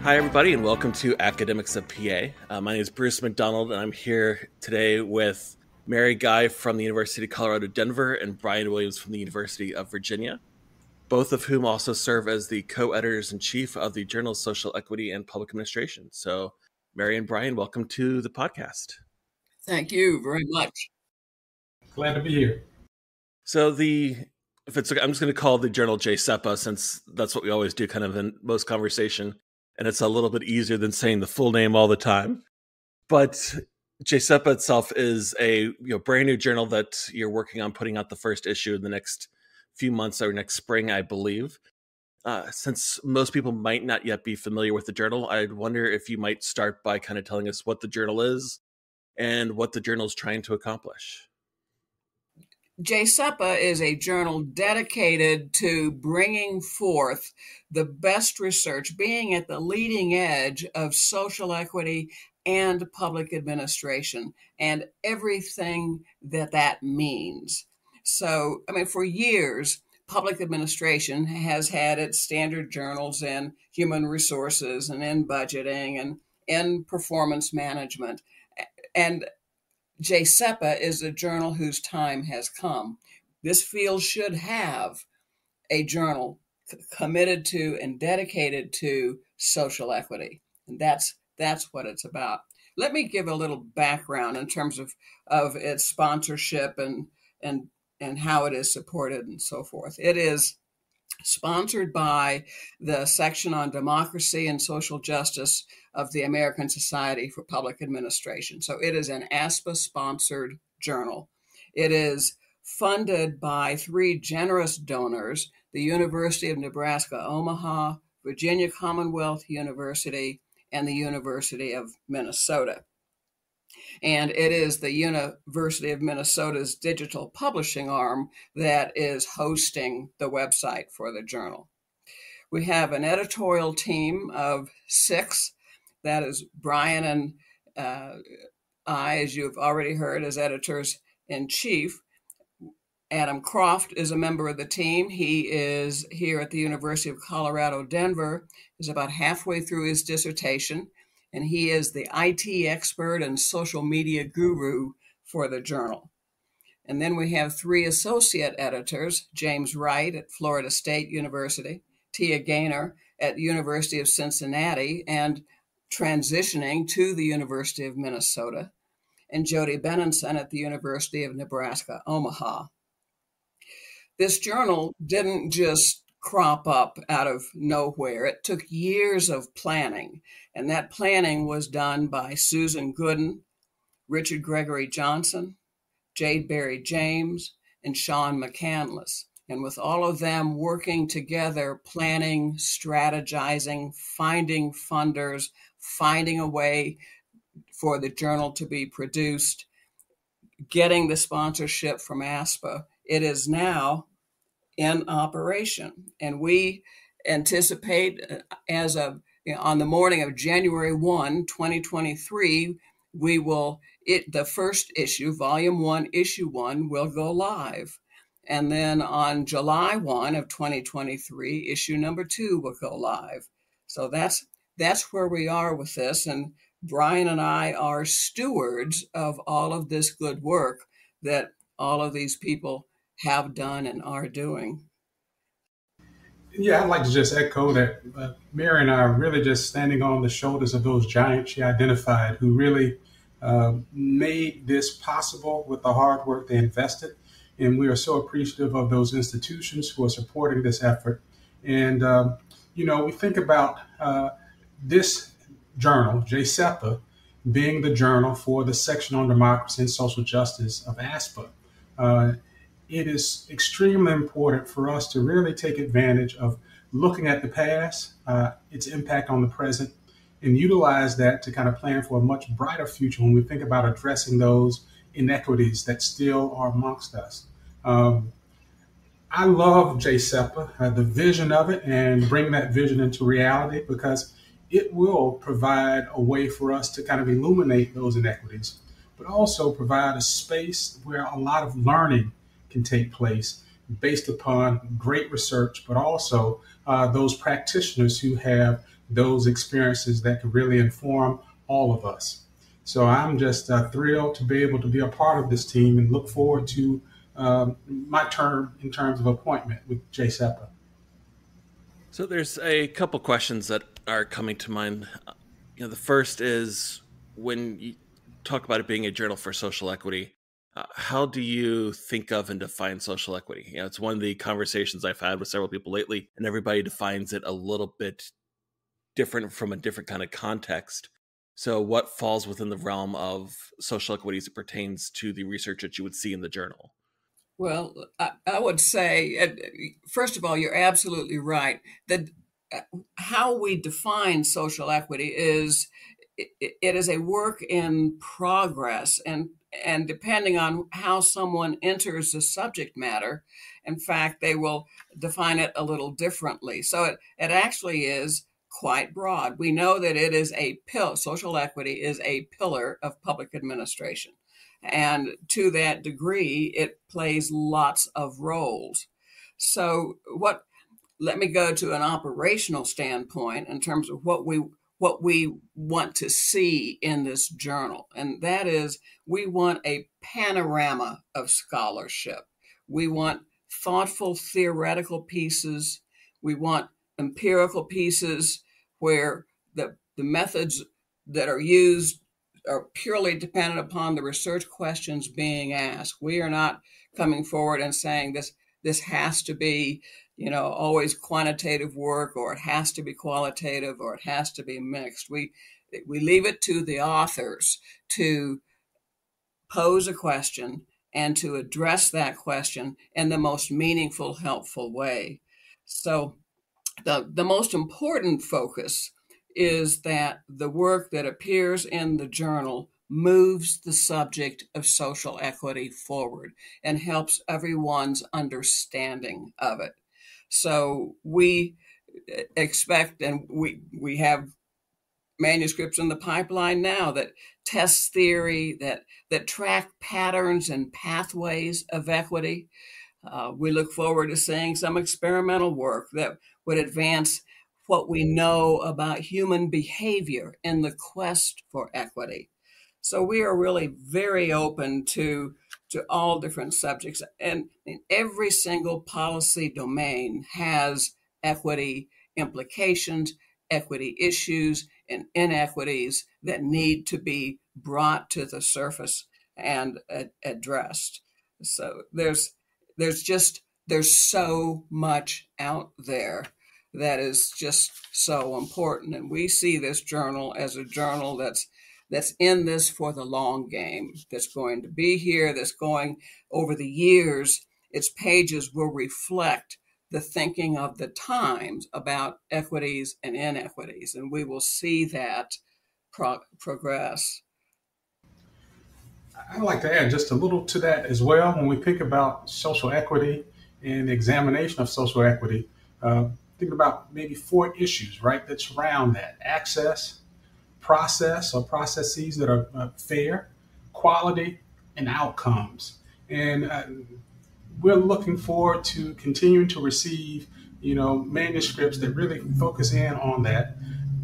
Hi, everybody, and welcome to Academics of PA. My name is Bruce McDonald, and I'm here today with Mary Guy from the University of Colorado, Denver, and Brian Williams from the University of Virginia, both of whom also serve as the co-editors-in-chief of the journal Social Equity and Public Administration. So, Mary and Brian, welcome to the podcast. Thank you very much. Glad to be here. So if it's okay, I'm just going to call the journal JSEPA, since that's what we always do kind of in most conversation. And it's a little bit easier than saying the full name all the time. But JSEPA itself is a brand new journal that you're working on putting out the first issue in the next few months or next spring, I believe. Since most people might not yet be familiar with the journal, I'd wonder if you might start by kind of telling us what the journal is and what the journal is trying to accomplish. JSEPA is a journal dedicated to bringing forth the best research, being at the leading edge of social equity and public administration and everything that means. So, for years, public administration has had its standard journals in human resources and in budgeting and in performance management. And JSEPA is a journal whose time has come. This field should have a journal committed to and dedicated to social equity. And that's what it's about. Let me give a little background in terms of its sponsorship and how it is supported and so forth. It is sponsored by the section on democracy and social justice of the American Society for Public Administration. So it is an ASPA-sponsored journal. It is funded by three generous donors: the University of Nebraska, Omaha, Virginia Commonwealth University, and the University of Minnesota. And it is the University of Minnesota's digital publishing arm that is hosting the website for the journal. We have an editorial team of 6. That is Brian and I, as you've already heard, as editors-in-chief. Adam Croft is a member of the team. He is here at the University of Colorado, Denver. He's about halfway through his dissertation, and he is the IT expert and social media guru for the journal. And then we have 3 associate editors: James Wright at Florida State University, Tia Gaynor at the University of Cincinnati and transitioning to the University of Minnesota, and Jody Benenson at the University of Nebraska, Omaha. This journal didn't just crop up out of nowhere. It took years of planning, and that planning was done by Susan Gooden, Richard Gregory Johnson, Jade Berry James, and Sean McCandless. And with all of them working together, planning, strategizing, finding funders, finding a way for the journal to be produced, getting the sponsorship from ASPA, it is now in operation. And we anticipate on the morning of January 1, 2023, the first issue, Volume 1, Issue 1, will go live. And then on July 1 of 2023, issue number 2 will go live. So that's where we are with this. And Brian and I are stewards of all of this good work that all of these people have done and are doing. Yeah, I'd like to just echo that Mary and I are really just standing on the shoulders of those giants she identified who really made this possible with the hard work they invested. And we are so appreciative of those institutions who are supporting this effort. And, we think about this journal, JSEPA, being the journal for the section on democracy and social justice of ASPA. It is extremely important for us to really take advantage of looking at the past, its impact on the present, and utilize that to kind of plan for a much brighter future when we think about addressing those inequities that still are amongst us. I love JSEPA, the vision of it, and bring that vision into reality, because it will provide a way for us to kind of illuminate those inequities, but also provide a space where a lot of learning can take place based upon great research, but also those practitioners who have those experiences that could really inform all of us. So I'm just thrilled to be able to be a part of this team and look forward to my term in terms of appointment with JSEPA. So there's a couple questions that are coming to mind. The first is, when you talk about it being a journal for social equity, how do you think of and define social equity? It's one of the conversations I've had with several people lately, and everybody defines it a little bit different from a different kind of context. So what falls within the realm of social equity as it pertains to the research that you would see in the journal? Well, I would say, first of all, you're absolutely right that how we define social equity is it is a work in progress, and depending on how someone enters the subject matter, in fact, they will define it a little differently. So it actually is quite broad. We know that it is social equity is a pillar of public administration. And to that degree, it plays lots of roles. So let me go to an operational standpoint in terms of what we want to see in this journal. And that is, we want a panorama of scholarship. We want thoughtful theoretical pieces. We want empirical pieces where the methods that are used are purely dependent upon the research questions being asked. We are not coming forward and saying this has to be, always quantitative work, or it has to be qualitative, or it has to be mixed. We leave it to the authors to pose a question and to address that question in the most meaningful, helpful way. So the most important focus is that the work that appears in the journal moves the subject of social equity forward and helps everyone's understanding of it. So we expect, and we have manuscripts in the pipeline now that test theory, that track patterns and pathways of equity. We look forward to seeing some experimental work that would advance what we know about human behavior in the quest for equity. So we are really very open to all different subjects, and every single policy domain has equity implications, equity issues, and inequities that need to be brought to the surface and addressed. So there's so much out there that is just so important. And we see this journal as a journal that's in this for the long game, that's going to be here, that's going over the years. Its pages will reflect the thinking of the times about equities and inequities, and we will see that progress. I'd like to add just a little to that as well. When we think about social equity and the examination of social equity, think about maybe 4 issues, right, that surround that: access, process or processes that are fair, quality, and outcomes. And we're looking forward to continuing to receive, manuscripts that really focus in on that,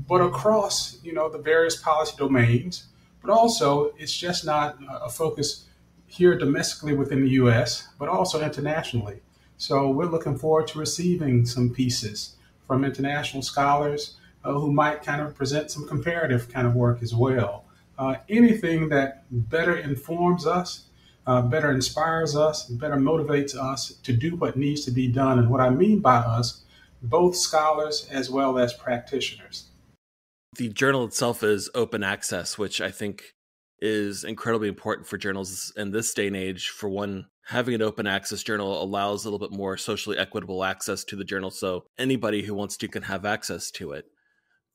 but across, the various policy domains. But also, it's just not a focus here domestically within the U.S., but also internationally. So we're looking forward to receiving some pieces from international scholars who might kind of present some comparative kind of work as well. Anything that better informs us, better inspires us, better motivates us to do what needs to be done. And what I mean by us, both scholars as well as practitioners. The journal itself is open access, which I think is incredibly important for journals in this day and age. For one, having an open access journal allows a little bit more socially equitable access to the journal, so anybody who wants to can have access to it.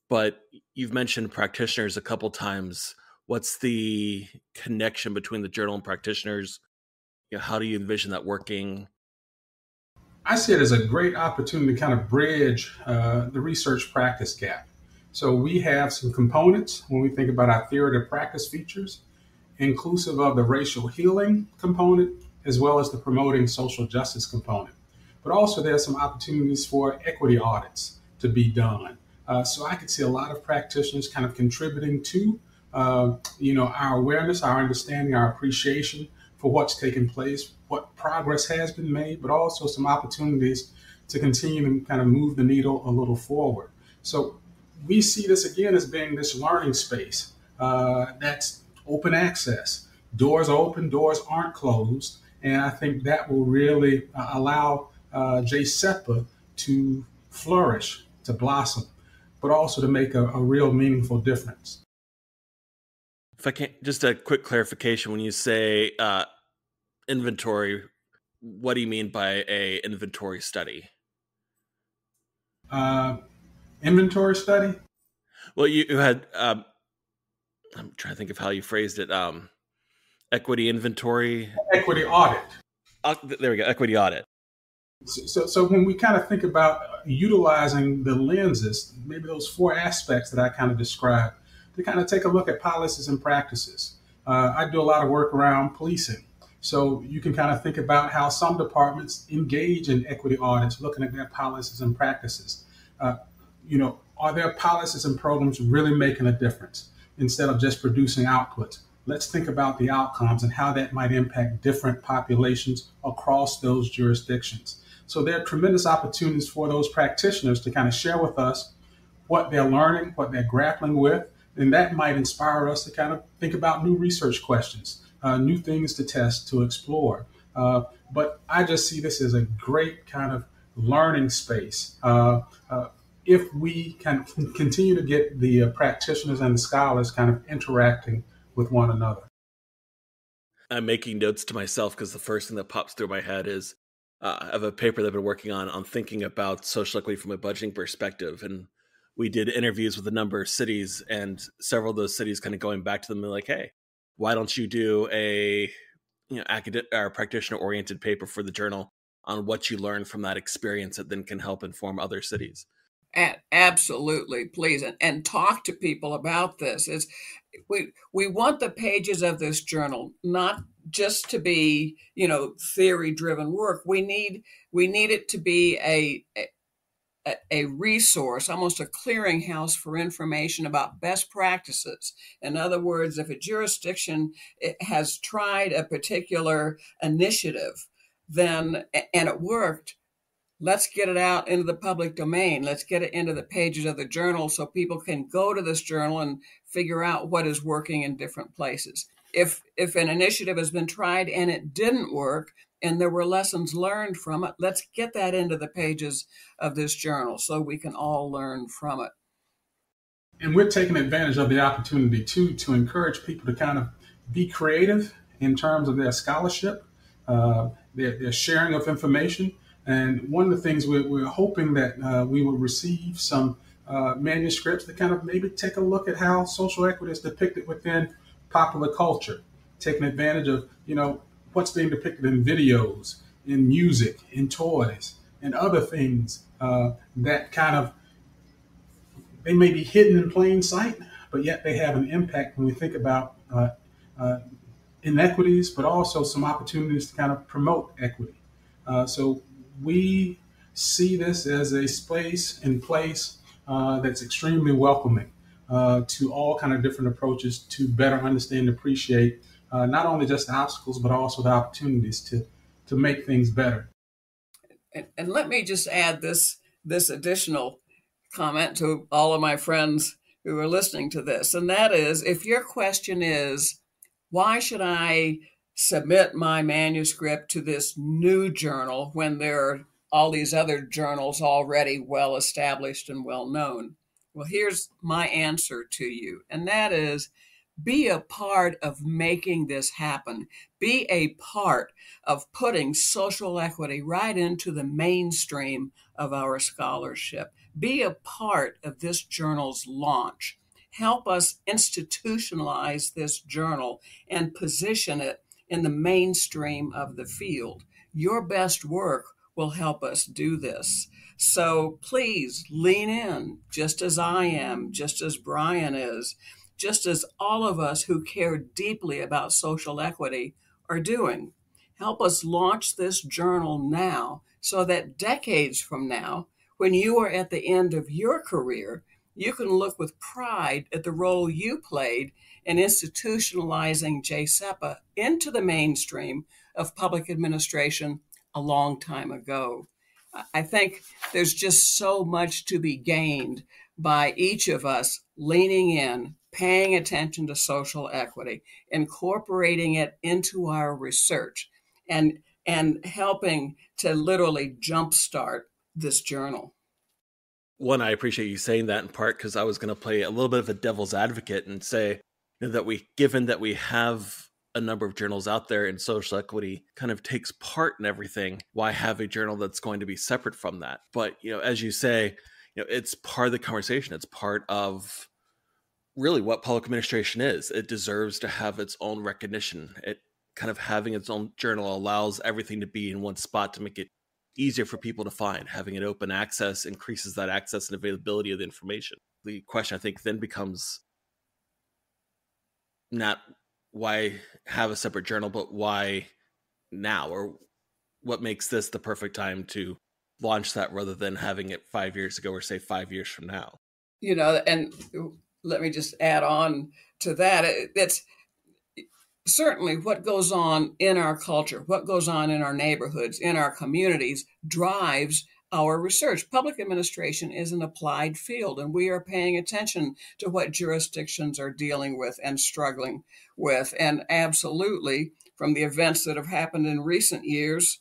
But you've mentioned practitioners a couple times. What's the connection between the journal and practitioners? How do you envision that working? I see it as a great opportunity to kind of bridge the research practice gap. So we have some components when we think about our theory to practice features, inclusive of the racial healing component, as well as the promoting social justice component. But also there's some opportunities for equity audits to be done. So I could see a lot of practitioners kind of contributing to, our awareness, our understanding, our appreciation for what's taken place, what progress has been made, but also some opportunities to continue to kind of move the needle a little forward. So we see this again as being this learning space that's open access. Doors are open, doors aren't closed. And I think that will really allow JSEPA to flourish, to blossom, but also to make a real meaningful difference. If I can, just a quick clarification. When you say inventory, what do you mean by a inventory study? Inventory study? Well, you had, I'm trying to think of how you phrased it. Equity inventory. Equity audit. There we go. Equity audit. So when we kind of think about utilizing the lenses, maybe those four aspects that I kind of described, to kind of take a look at policies and practices. I do a lot of work around policing. So you can kind of think about how some departments engage in equity audits, looking at their policies and practices. Are their policies and programs really making a difference instead of just producing outputs? Let's think about the outcomes and how that might impact different populations across those jurisdictions. So there are tremendous opportunities for those practitioners to kind of share with us what they're learning, what they're grappling with, and that might inspire us to kind of think about new research questions, new things to test, to explore. But I just see this as a great kind of learning space. If we can continue to get the practitioners and the scholars kind of interacting with one another. I'm making notes to myself because the first thing that pops through my head is I have a paper that I've been working on thinking about social equity from a budgeting perspective. And we did interviews with a number of cities, and several of those cities kind of going back to them and like, hey, why don't you do a academic or practitioner oriented paper for the journal on what you learned from that experience that then can help inform other cities? Absolutely, please, and talk to people about this. We want the pages of this journal not just to be theory driven work. We need it to be a resource, almost a clearinghouse for information about best practices. In other words, if a jurisdiction has tried a particular initiative, and it worked, let's get it out into the public domain. Let's get it into the pages of the journal so people can go to this journal and figure out what is working in different places. If an initiative has been tried and it didn't work and there were lessons learned from it, let's get that into the pages of this journal so we can all learn from it. And we're taking advantage of the opportunity to encourage people to kind of be creative in terms of their scholarship, their sharing of information. And one of the things we're hoping that we will receive some manuscripts that kind of maybe take a look at how social equity is depicted within popular culture, taking advantage of, what's being depicted in videos, in music, in toys, and other things that kind of, they may be hidden in plain sight, but yet they have an impact when we think about inequities, but also some opportunities to kind of promote equity. So we see this as a space and place that's extremely welcoming to all kind of different approaches to better understand and appreciate not only just the obstacles, but also the opportunities to make things better. And let me just add this additional comment to all of my friends who are listening to this. And that is, if your question is, why should I submit my manuscript to this new journal when there are all these other journals already well established and well known? Well, here's my answer to you. And that is, be a part of making this happen. Be a part of putting social equity right into the mainstream of our scholarship. Be a part of this journal's launch. Help us institutionalize this journal and position it in the mainstream of the field. Your best work will help us do this. So please lean in, just as I am, just as Brian is, just as all of us who care deeply about social equity are doing. Help us launch this journal now so that decades from now, when you are at the end of your career, you can look with pride at the role you played in institutionalizing JSEPA into the mainstream of public administration a long time ago. I think there's just so much to be gained by each of us leaning in, paying attention to social equity, incorporating it into our research, and helping to literally jumpstart this journal. One, I appreciate you saying that in part because I was going to play a little bit of a devil's advocate and say that given that we have a number of journals out there and social equity kind of takes part in everything, why have a journal that's going to be separate from that? But, as you say, it's part of the conversation. It's part of really what public administration is. It deserves to have its own recognition. It kind of having its own journal allows everything to be in one spot to make it easier for people to find. Having it open access increases that access and availability of the information. The question, I think, then becomes not why have a separate journal, but why now, or what makes this the perfect time to launch that rather than having it 5 years ago or say 5 years from now. And let me just add on to that. It's certainly what goes on in our culture, what goes on in our neighborhoods, in our communities, drives our research. Public administration is an applied field, and we are paying attention to what jurisdictions are dealing with and struggling with. And absolutely, from the events that have happened in recent years,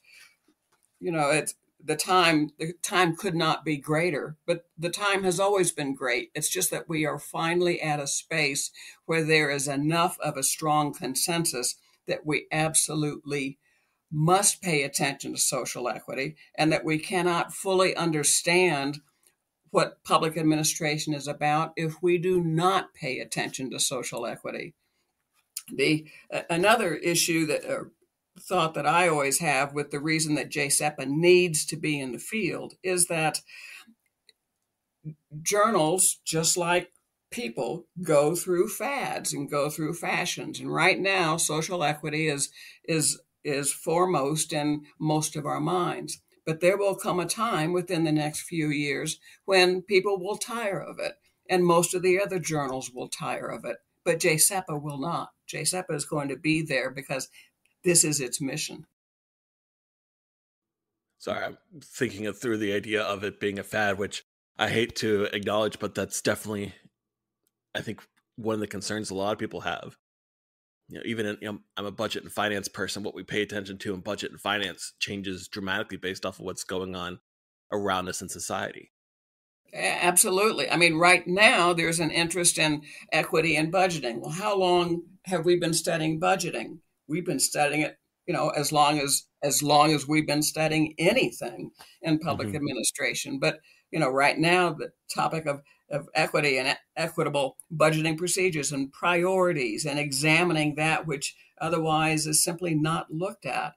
the time could not be greater, but the time has always been great. It's just that we are finally at a space where there is enough of a strong consensus that we absolutely must pay attention to social equity, and that we cannot fully understand what public administration is about if we do not pay attention to social equity. Another issue thought that I always have with the reason that JSEPA needs to be in the field is that journals, just like people, go through fads and go through fashions. And right now, social equity is foremost in most of our minds. But there will come a time within the next few years when people will tire of it, and most of the other journals will tire of it. But JSEPA will not. JSEPA is going to be there because this is its mission. Sorry, I'm thinking through the idea of it being a fad, which I hate to acknowledge, but that's definitely, I think, one of the concerns a lot of people have. I'm a budget and finance person. What we pay attention to in budget and finance changes dramatically based off of what's going on around us in society. Absolutely. I mean, right now there's an interest in equity and budgeting. Well, how long have we been studying budgeting? We've been studying it, as long as we've been studying anything in public administration. But, right now the topic of equity and equitable budgeting procedures and priorities and examining that which otherwise is simply not looked at.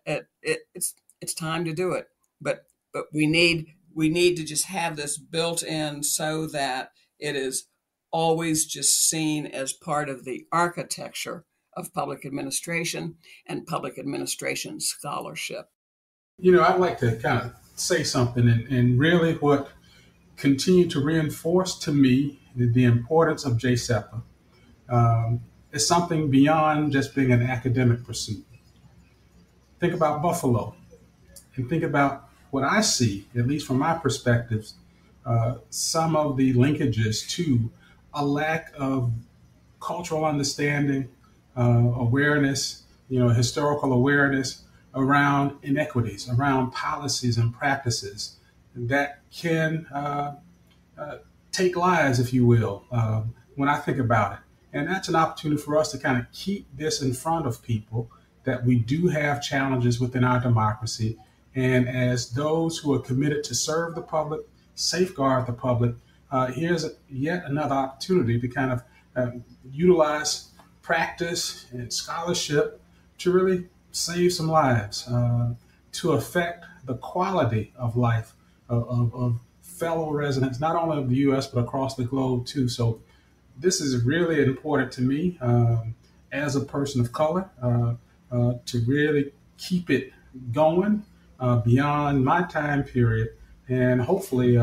It's time to do it. But we need to just have this built in so that it is always just seen as part of the architecture of public administration and public administration scholarship. I'd like to kind of say something and really what continued to reinforce to me the importance of JSEPA is something beyond just being an academic pursuit. Think about Buffalo and think about what I see, at least from my perspectives, some of the linkages to a lack of cultural understanding, awareness, historical awareness around inequities, around policies and practices that can take lives, if you will, when I think about it. And that's an opportunity for us to kind of keep this in front of people, that we do have challenges within our democracy. And as those who are committed to serve the public, safeguard the public, here's yet another opportunity to kind of utilize practice and scholarship to really save some lives, to affect the quality of life of fellow residents, not only of the U.S., but across the globe too. So this is really important to me as a person of color to really keep it going beyond my time period, and hopefully,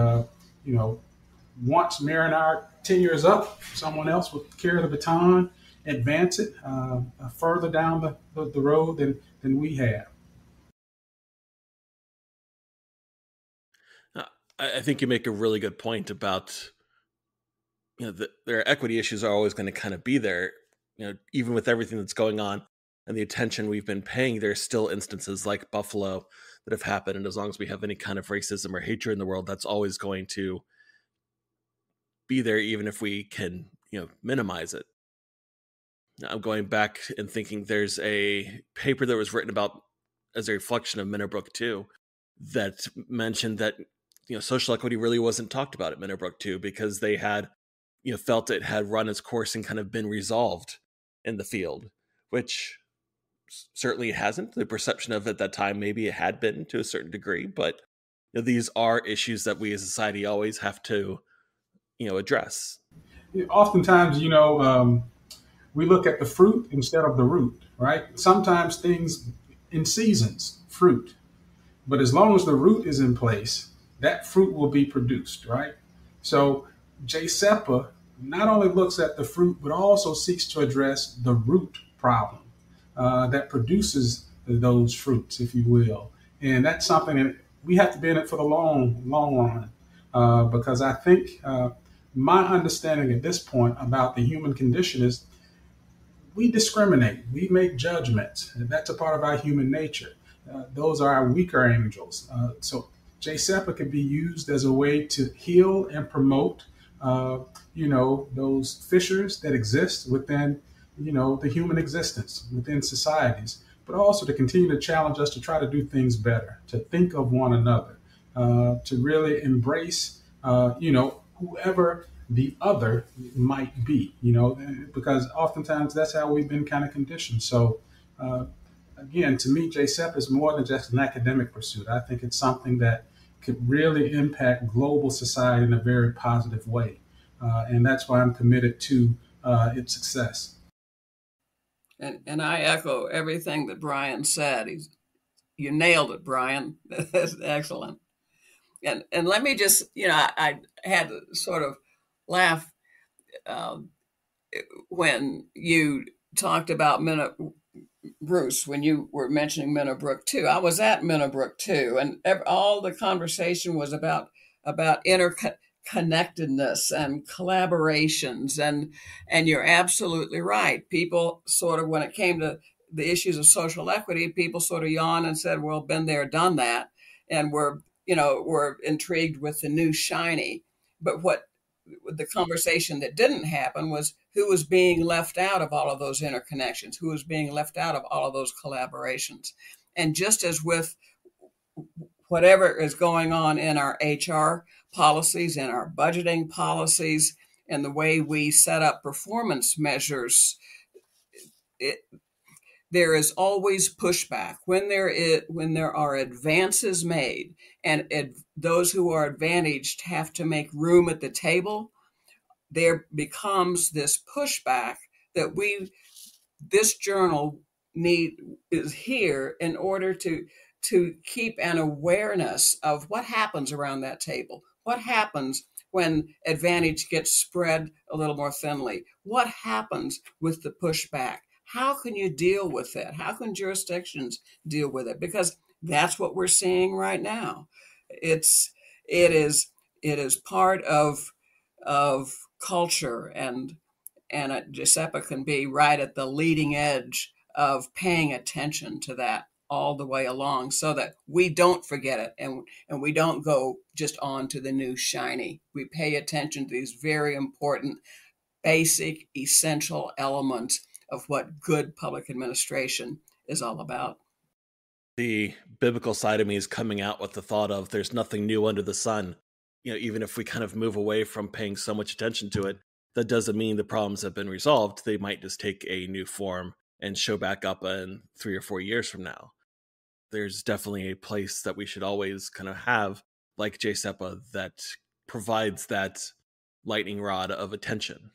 once Mary and our tenure is up, someone else will carry the baton, advance it further down the road than we have. I think you make a really good point about, their equity issues are always going to kind of be there, even with everything that's going on and the attention we've been paying. There's still instances like Buffalo that have happened, and as long as we have any kind of racism or hatred in the world, that's always going to be there, even if we can, minimize it. I'm going back and thinking there's a paper that was written about as a reflection of Minnowbrook 2 that mentioned that, social equity really wasn't talked about at Minnowbrook 2 because they had, felt it had run its course and kind of been resolved in the field, which certainly it hasn't. The perception of it at that time, maybe it had been to a certain degree, but these are issues that we as a society always have to, address. Oftentimes, we look at the fruit instead of the root, right? Sometimes things in seasons, fruit. But as long as the root is in place, that fruit will be produced, right? So JSEPA not only looks at the fruit, but also seeks to address the root problem that produces those fruits, if you will. And that's something that we have to be in it for the long, long run. Because I think my understanding at this point about the human condition is we discriminate, we make judgments, and that's a part of our human nature. Those are our weaker angels. So JSEPA can be used as a way to heal and promote, those fissures that exist within, the human existence, within societies, but also to continue to challenge us to try to do things better, to think of one another, to really embrace, whoever the other might be, because oftentimes that's how we've been kind of conditioned. So, again, to me, JSEPA is more than just an academic pursuit. I think it's something that could really impact global society in a very positive way. And that's why I'm committed to its success. And I echo everything that Brian said. You nailed it, Brian. That's excellent. And let me just, I had to sort of laugh when you talked about Bruce, when you were mentioning Minnowbrook 2. I was at Minnowbrook 2, and all the conversation was about interconnectedness and collaborations, and you're absolutely right. People sort of, when it came to the issues of social equity, people sort of yawned and said, well, been there, done that, and we're intrigued with the new shiny. But what the conversation that didn't happen was who was being left out of all of those interconnections, who was being left out of all of those collaborations. And just as with whatever is going on in our HR policies, in our budgeting policies, and the way we set up performance measures, there is always pushback when there are advances made, and those who are advantaged have to make room at the table. There becomes this pushback that this journal is here in order to keep an awareness of what happens around that table. What happens when advantage gets spread a little more thinly? What happens with the pushback? How can you deal with it? How can jurisdictions deal with it? Because that's what we're seeing right now. It is part of culture, and JSEPA can be right at the leading edge of paying attention to that all the way along, so that we don't forget it and we don't go just on to the new shiny. We pay attention to these very important, basic, essential elements of what good public administration is all about. The biblical side of me is coming out with the thought of there's nothing new under the sun. Even if we kind of move away from paying so much attention to it, that doesn't mean the problems have been resolved. They might just take a new form and show back up in 3 or 4 years from now. There's definitely a place that we should always kind of have, like JSEPA, that provides that lightning rod of attention.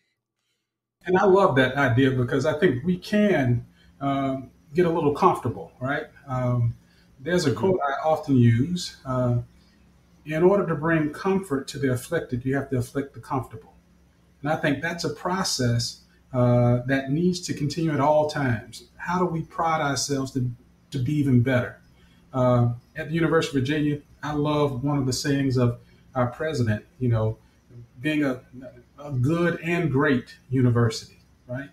And I love that idea because I think we can get a little comfortable, right? There's a quote I often use. in order to bring comfort to the afflicted, you have to afflict the comfortable. And I think that's a process that needs to continue at all times. How do we prod ourselves to be even better? At the University of Virginia, I love one of the sayings of our president, being a good and great university, right?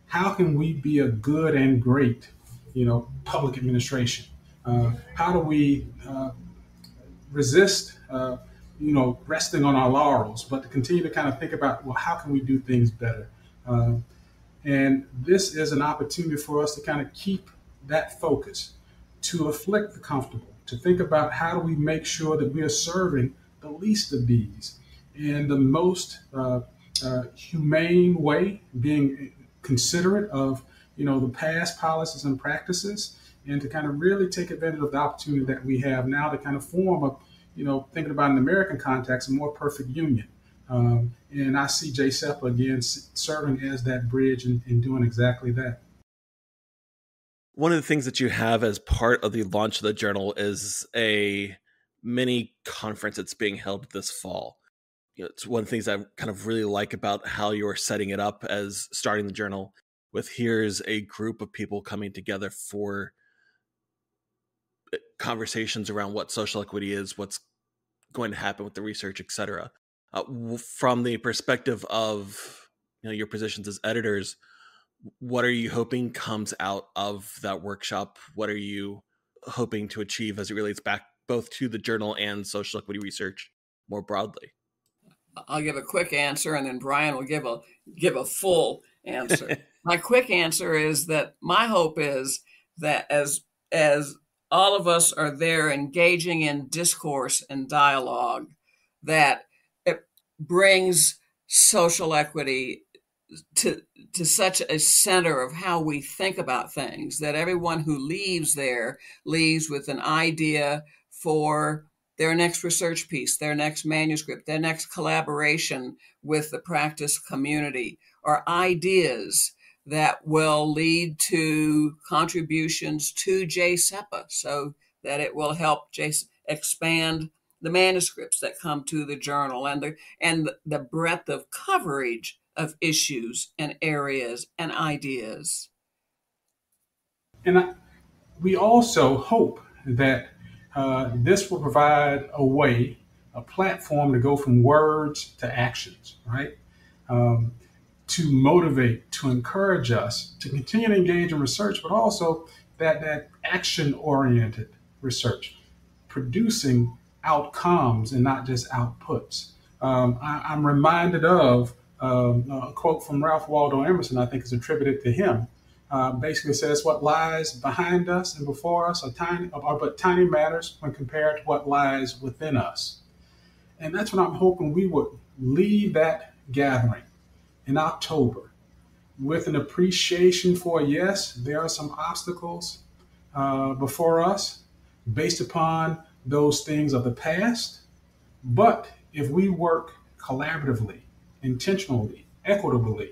How can we be a good and great, public administration? How do we resist, resting on our laurels, but to continue to kind of think about, well, how can we do things better? And this is an opportunity for us to kind of keep that focus, to afflict the comfortable, to think about how do we make sure that we are serving the least of these in the most humane way, being considerate of the past policies and practices, and to kind of really take advantage of the opportunity that we have now to kind of form thinking about an American context, a more perfect union. And I see JSEPA again serving as that bridge and doing exactly that. One of the things that you have as part of the launch of the journal is a mini conference that's being held this fall. It's one of the things I kind of really like about how you're setting it up as starting the journal with here's a group of people coming together for conversations around what social equity is, what's going to happen with the research, etc. From the perspective of your positions as editors, what are you hoping comes out of that workshop? What are you hoping to achieve as it relates back both to the journal and social equity research more broadly? I'll give a quick answer, and then Brian will give a full answer. My quick answer is that my hope is that as all of us are there engaging in discourse and dialogue, that it brings social equity to such a center of how we think about things, that everyone who leaves there leaves with an idea for their next research piece, their next manuscript, their next collaboration with the practice community, or ideas that will lead to contributions to JSEPA so that it will help expand the manuscripts that come to the journal and the breadth of coverage of issues and areas and ideas. And we also hope that this will provide a platform to go from words to actions, right? To motivate, to encourage us to continue to engage in research, but also that action-oriented research, producing outcomes and not just outputs. I'm reminded of a quote from Ralph Waldo Emerson, I think is attributed to him. Basically says what lies behind us and before us are but tiny matters when compared to what lies within us. And that's what I'm hoping we would leave that gathering in October with an appreciation for, yes, there are some obstacles before us based upon those things of the past. But if we work collaboratively, intentionally, equitably,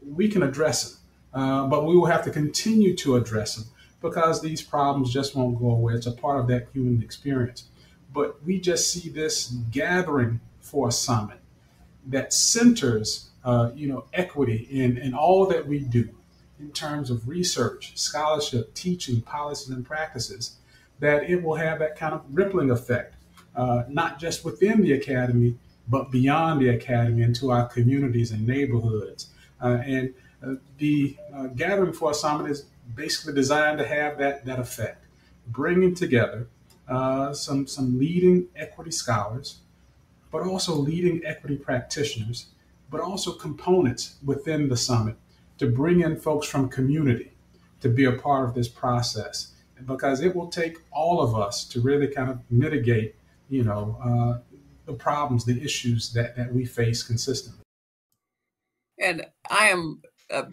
we can address them. But we will have to continue to address them because these problems just won't go away. It's a part of that human experience. But we just see this gathering for a summit that centers, equity in all that we do in terms of research, scholarship, teaching, policies, and practices, that it will have that kind of rippling effect, not just within the academy, but beyond the academy into our communities and neighborhoods. The Gathering for a Summit is basically designed to have that effect, bringing together some leading equity scholars, but also leading equity practitioners, but also components within the summit to bring in folks from community to be a part of this process, because it will take all of us to really kind of mitigate, the problems, the issues that we face consistently. And I am a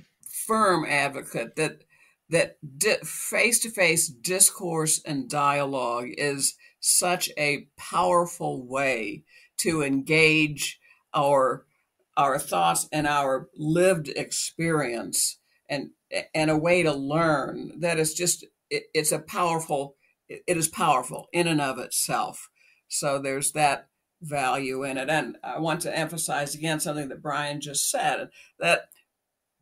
firm advocate that face-to-face discourse and dialogue is such a powerful way to engage our thoughts and our lived experience, and a way to learn that is just it is powerful in and of itself. So there's that value in it. And I want to emphasize again something that Brian just said, that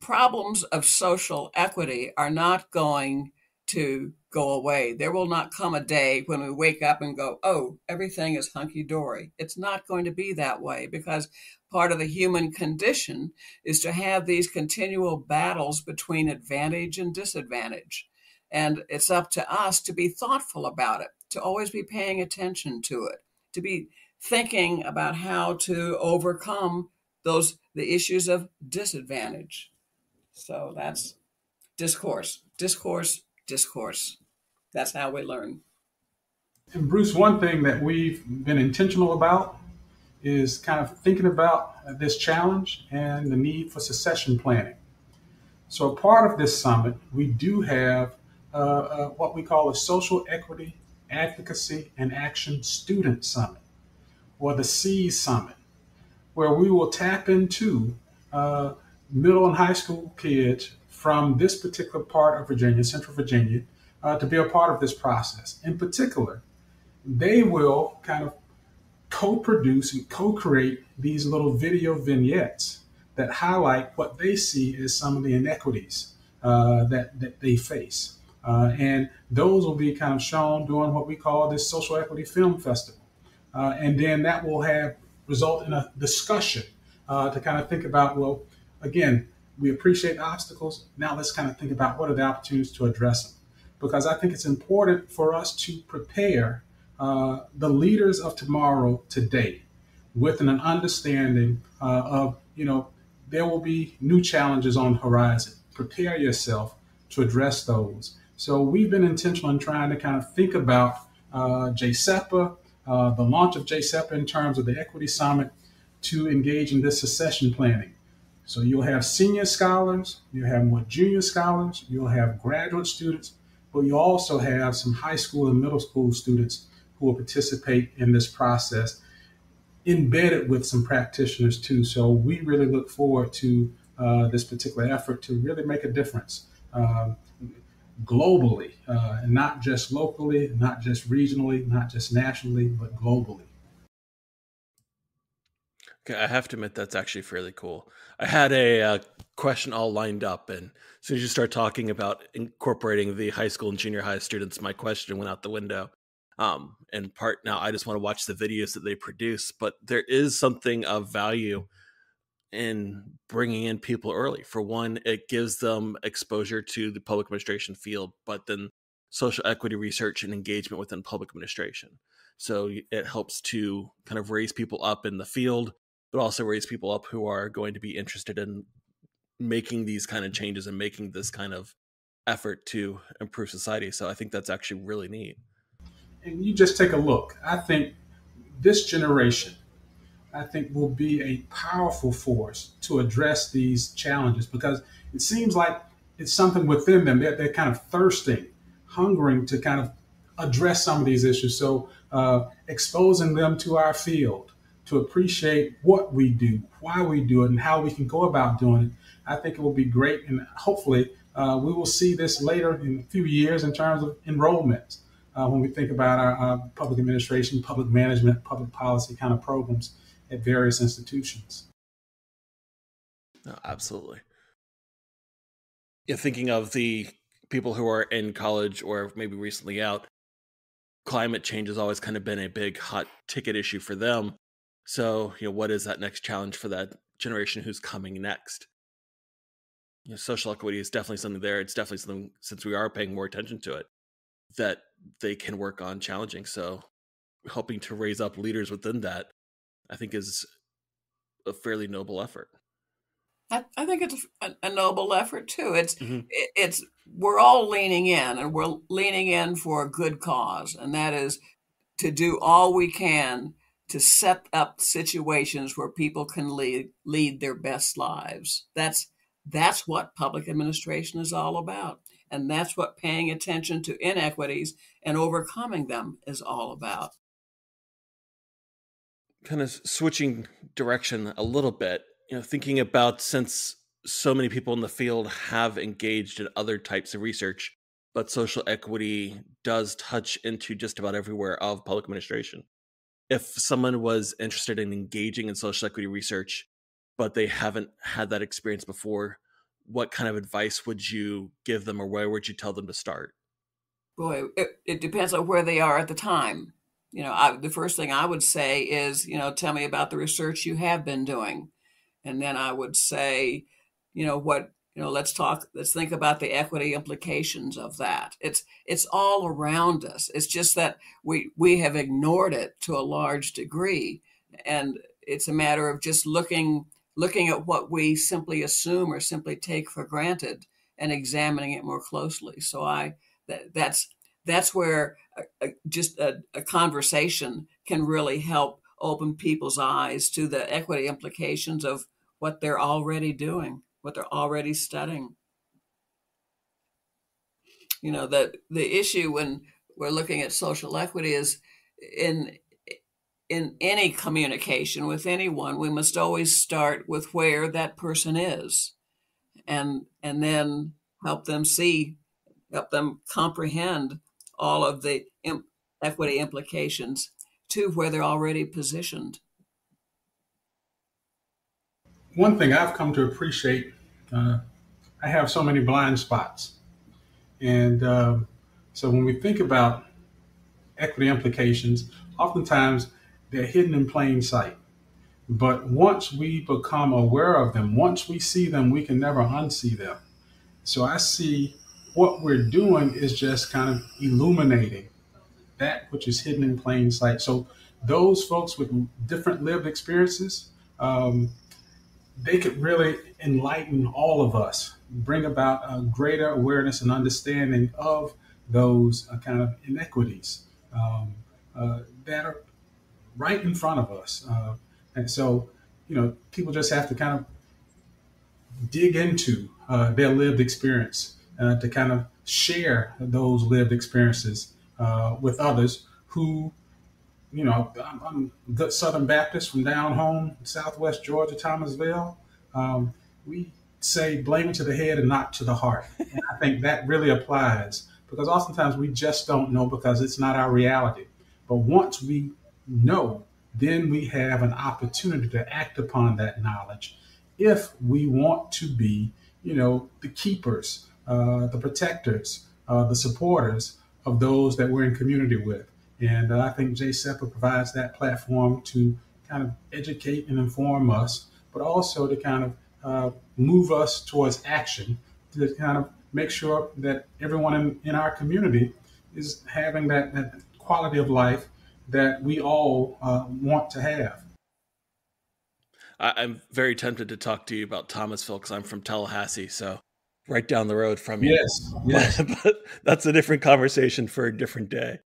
problems of social equity are not going to go away. There will not come a day when we wake up and go, oh, everything is hunky-dory. It's not going to be that way, because part of the human condition is to have these continual battles between advantage and disadvantage. And it's up to us to be thoughtful about it, to always be paying attention to it, to be thinking about how to overcome the issues of disadvantage. So that's discourse, discourse, discourse. That's how we learn. And Bruce, one thing that we've been intentional about is kind of thinking about this challenge and the need for succession planning. So, a part of this summit, we do have what we call a Social Equity, Advocacy, and Action Student Summit, or the SEAS Summit, where we will tap into middle and high school kids from this particular part of Virginia, Central Virginia, to be a part of this process. In particular, they will kind of co-produce and co-create these little video vignettes that highlight what they see as some of the inequities that they face. And those will be kind of shown during what we call this Social Equity Film Festival. And then that will result in a discussion to kind of think about, well, again, we appreciate obstacles. Now let's kind of think about what are the opportunities to address them. Because I think it's important for us to prepare the leaders of tomorrow today with an understanding of, there will be new challenges on the horizon. Prepare yourself to address those. So we've been intentional in trying to kind of think about JSEPA, the launch of JSEPA in terms of the Equity Summit, to engage in this succession planning. So you'll have senior scholars, you'll have more junior scholars, you'll have graduate students, but you also have some high school and middle school students who will participate in this process, embedded with some practitioners too. So we really look forward to this particular effort to really make a difference globally, and not just locally, not just regionally, not just nationally, but globally. Okay, I have to admit that's actually fairly cool. I had a question all lined up, and as soon as you start talking about incorporating the high school and junior high students, my question went out the window. In part now, I just want to watch the videos that they produce, but there is something of value in bringing in people early. For one, it gives them exposure to the public administration field, but then social equity research and engagement within public administration. So it helps to kind of raise people up in the field, but also raise people up who are going to be interested in making these kind of changes and making this kind of effort to improve society. So I think that's actually really neat. And you just take a look. I think this generation, will be a powerful force to address these challenges, because it seems like it's something within them. They're kind of thirsting, hungering to kind of address some of these issues. So exposing them to our field, to appreciate what we do, why we do it, and how we can go about doing it, I think it will be great. And hopefully we will see this later in a few years in terms of enrollment. When we think about our public administration, public management, public policy kind of programs at various institutions. No, absolutely. Yeah, thinking of the people who are in college or maybe recently out, climate change has always kind of been a big hot ticket issue for them. So, what is that next challenge for that generation who's coming next? Social equity is definitely something there. It's definitely something, since we are paying more attention to it, that they can work on challenging. So helping to raise up leaders within that, I think, is a fairly noble effort. I think it's a noble effort too. It's we're all leaning in, and we're leaning in for a good cause, and that is to do all we can to set up situations where people can lead their best lives. That's what public administration is all about. And that's what paying attention to inequities and overcoming them is all about. Kind of switching direction a little bit, thinking about, since so many people in the field have engaged in other types of research, but social equity does touch into just about everywhere of public administration. if someone was interested in engaging in social equity research, but they haven't had that experience before, what kind of advice would you give them, or where would you tell them to start? Boy, it depends on where they are at the time. The first thing I would say is, tell me about the research you have been doing. And then I would say, let's think about the equity implications of that. It's all around us. It's just that we have ignored it to a large degree. And it's a matter of just looking at what we simply assume or simply take for granted and examining it more closely. So that's where just a conversation can really help open people's eyes to the equity implications of what they're already doing, what they're already studying. The issue when we're looking at social equity is in any communication with anyone, we must always start with where that person is, and then help them comprehend all of the equity implications to where they're already positioned. One thing I've come to appreciate, I have so many blind spots. And so when we think about equity implications, oftentimes they're hidden in plain sight. But once we become aware of them, once we see them, we can never unsee them. So I see what we're doing is just kind of illuminating that which is hidden in plain sight. So those folks with different lived experiences, they could really enlighten all of us, bring about a greater awareness and understanding of those kind of inequities that are right in front of us. And so, people just have to kind of dig into their lived experience to kind of share those lived experiences with others who, I'm a good Southern Baptist from down home, Southwest Georgia, Thomasville. We say blame it to the head and not to the heart. And I think that really applies because oftentimes we just don't know because it's not our reality. But once we know, then we have an opportunity to act upon that knowledge if we want to be, the keepers, the protectors, the supporters of those that we're in community with. And I think JSEPA provides that platform to kind of educate and inform us, but also to kind of move us towards action to kind of make sure that everyone in our community is having that quality of life that we all want to have. I'm very tempted to talk to you about Thomasville because I'm from Tallahassee, so right down the road from you. Yes. But that's a different conversation for a different day.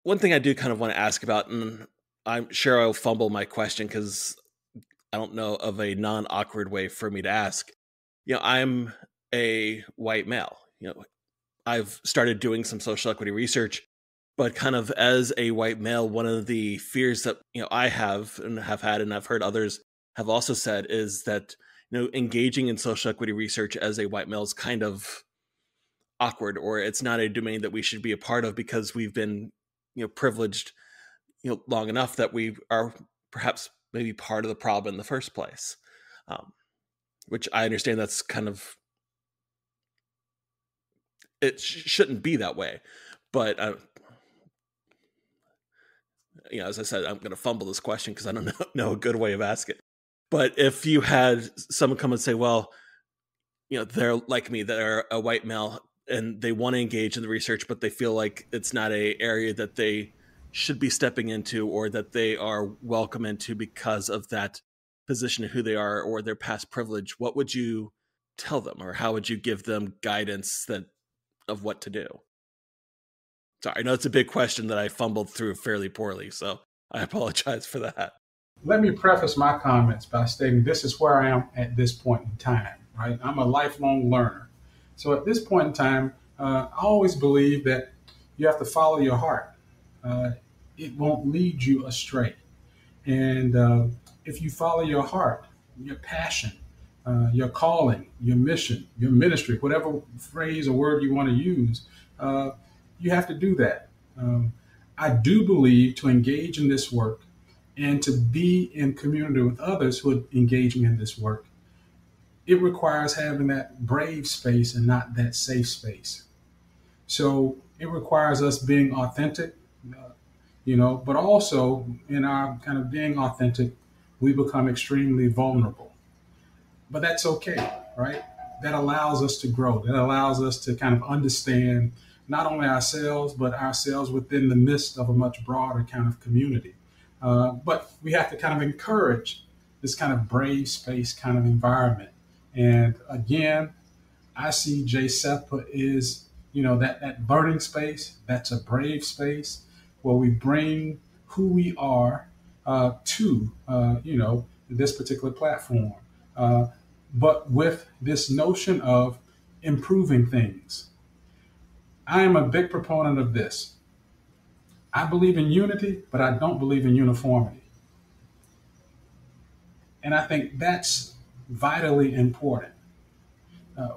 One thing I do kind of want to ask about, and I'm sure I'll fumble my question because I don't know of a non-awkward way for me to ask. I'm a white male. I've started doing some social equity research, but kind of as a white male, one of the fears that I have and have had, and I've heard others have also said, is that engaging in social equity research as a white male is kind of awkward, or it's not a domain that we should be a part of because we've been privileged long enough that we are perhaps maybe part of the problem in the first place, which I understand that's kind of, it shouldn't be that way, but as I said, I'm going to fumble this question because I don't know a good way of asking it. But if you had someone come and say, well, they're like me, they're a white male and they want to engage in the research, but they feel like it's not an area that they should be stepping into or that they are welcome into because of that position of who they are or their past privilege, what would you tell them, or how would you give them guidance of what to do? Sorry, I know it's a big question that I fumbled through fairly poorly, so I apologize for that. Let me preface my comments by stating this is where I am at this point in time, right? I'm a lifelong learner. So at this point in time, I always believe that you have to follow your heart. It won't lead you astray. And if you follow your heart, your passion, your calling, your mission, your ministry, whatever phrase or word you want to use, you have to do that. I do believe to engage in this work, And to be in community with others who are engaging in this work, it requires having that brave space and not that safe space. So it requires us being authentic, but also in our kind of being authentic, we become extremely vulnerable. But that's okay, right? That allows us to grow. That allows us to kind of understand not only ourselves, but ourselves within the midst of a much broader kind of community. But we have to kind of encourage this kind of brave space kind of environment. And again, I see JSEPA is, that burning space. That's a brave space where we bring who we are to, this particular platform. Uh, but with this notion of improving things. I am a big proponent of this. I believe in unity, but I don't believe in uniformity. And I think that's vitally important.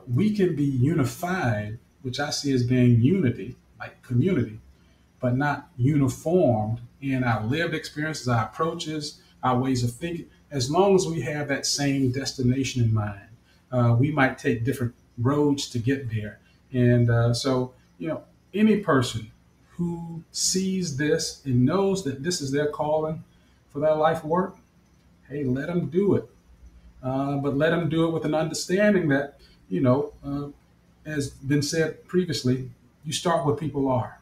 We can be unified, which I see as being unity, like community, but not uniformed in our lived experiences, our approaches, our ways of thinking. As long as we have that same destination in mind, we might take different roads to get there. And any person who sees this and knows that this is their calling for their life work, hey, let them do it. But let them do it with an understanding that, as been said previously, you start where people are.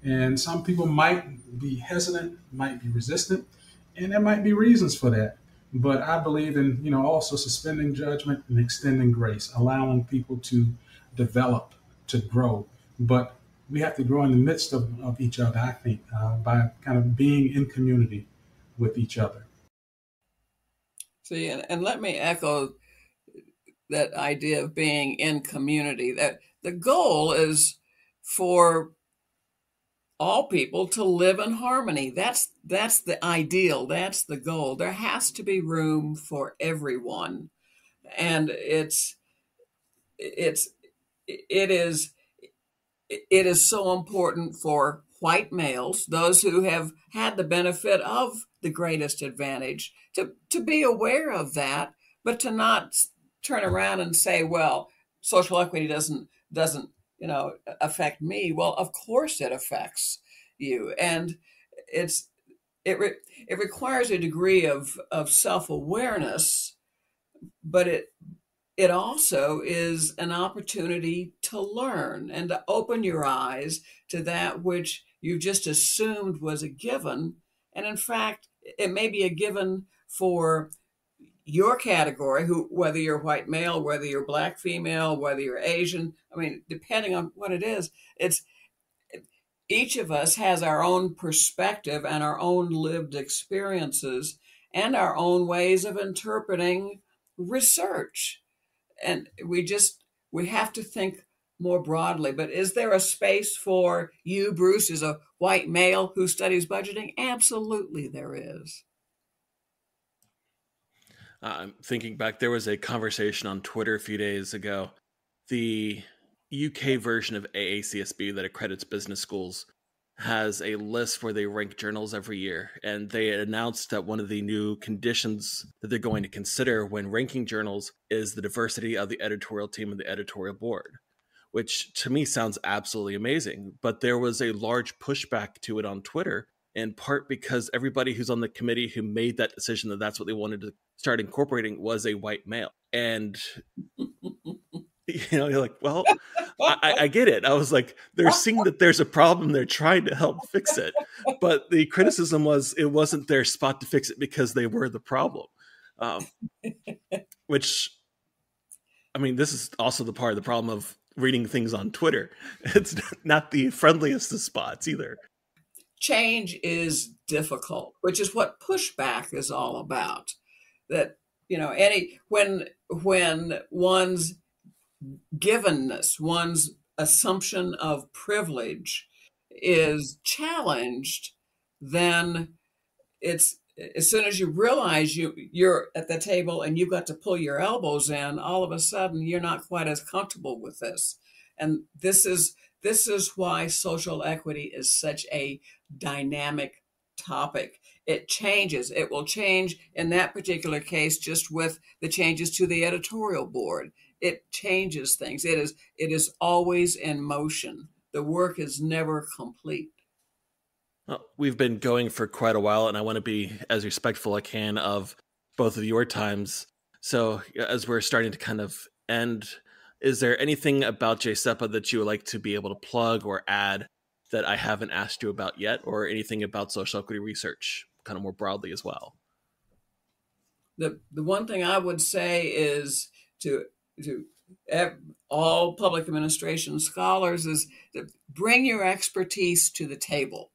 And some people might be hesitant, might be resistant, and there might be reasons for that. But I believe in, also suspending judgment and extending grace, allowing people to develop, to grow. But we have to grow in the midst of each other, I think, by kind of being in community with each other. See, and let me echo that idea of being in community. That the goal is for all people to live in harmony. That's the ideal. That's the goal. There has to be room for everyone, and it is so important for white males, those who have had the benefit of the greatest advantage, to be aware of that, but to not turn around and say, well, social equity doesn't affect me. Well, of course it affects you. And it's it requires a degree of self-awareness, but it also is an opportunity to learn and to open your eyes to that which you just assumed was a given. And in fact, it may be a given for your category, whether you're white male, whether you're black female, whether you're Asian. I mean, depending on what it is, it's each of us has our own perspective and our own lived experiences and our own ways of interpreting research. And we have to think more broadly. But is there a space for you, Bruce, as a white male who studies budgeting? Absolutely, there is. I'm thinking back, there was a conversation on Twitter a few days ago. The UK version of AACSB that accredits business schools has a list where they rank journals every year. And they announced that one of the new conditions that they're going to consider when ranking journals is the diversity of the editorial team and the editorial board, which to me sounds absolutely amazing. But there was a large pushback to it on Twitter, in part because everybody who's on the committee who made that decision that that's what they wanted to start incorporating was a white male. And you're like, well, I get it. I was like, they're seeing that there's a problem. They're trying to help fix it. But the criticism was it wasn't their spot to fix it because they were the problem. Which, I mean, this is also the part of the problem of reading things on Twitter. It's not the friendliest of spots either. Change is difficult, which is what pushback is all about. That, when one's givenness, one's assumption of privilege is challenged, then it's as soon as you realize you're at the table and you've got to pull your elbows in, all of a sudden you're not quite as comfortable with this. And this is why social equity is such a dynamic topic. It changes. It will change in that particular case just with the changes to the editorial board. It changes things. It is always in motion. The work is never complete. Well, we've been going for quite a while, and I want to be as respectful I can of both of your times. So as we're starting to kind of end, is there anything about JSEPA that you would like to be able to plug or add that I haven't asked you about yet, or anything about social equity research kind of more broadly as well? The one thing I would say is to all public administration scholars is to bring your expertise to the table.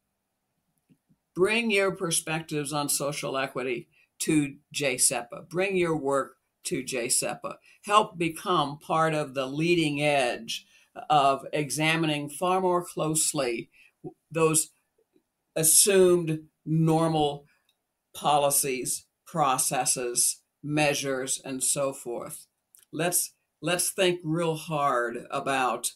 Bring your perspectives on social equity to JSEPA. Bring your work to JSEPA. Help become part of the leading edge of examining far more closely those assumed normal policies, processes, measures, and so forth. Let's think real hard about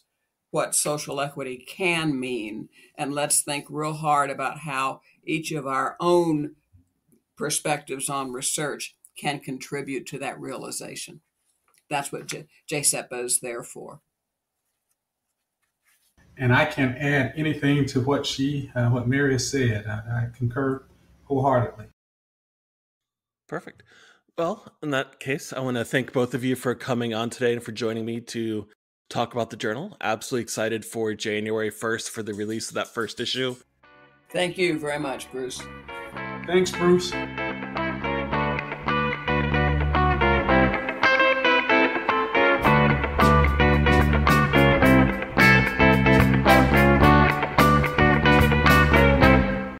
what social equity can mean, and let's think real hard about how each of our own perspectives on research can contribute to that realization. That's what JSEPA is there for. And I can add anything to what Mary has said. I concur wholeheartedly. Perfect. Well, in that case, I want to thank both of you for coming on today and for joining me to talk about the journal. Absolutely excited for January 1st for the release of that first issue. Thank you very much, Bruce. Thanks, Bruce.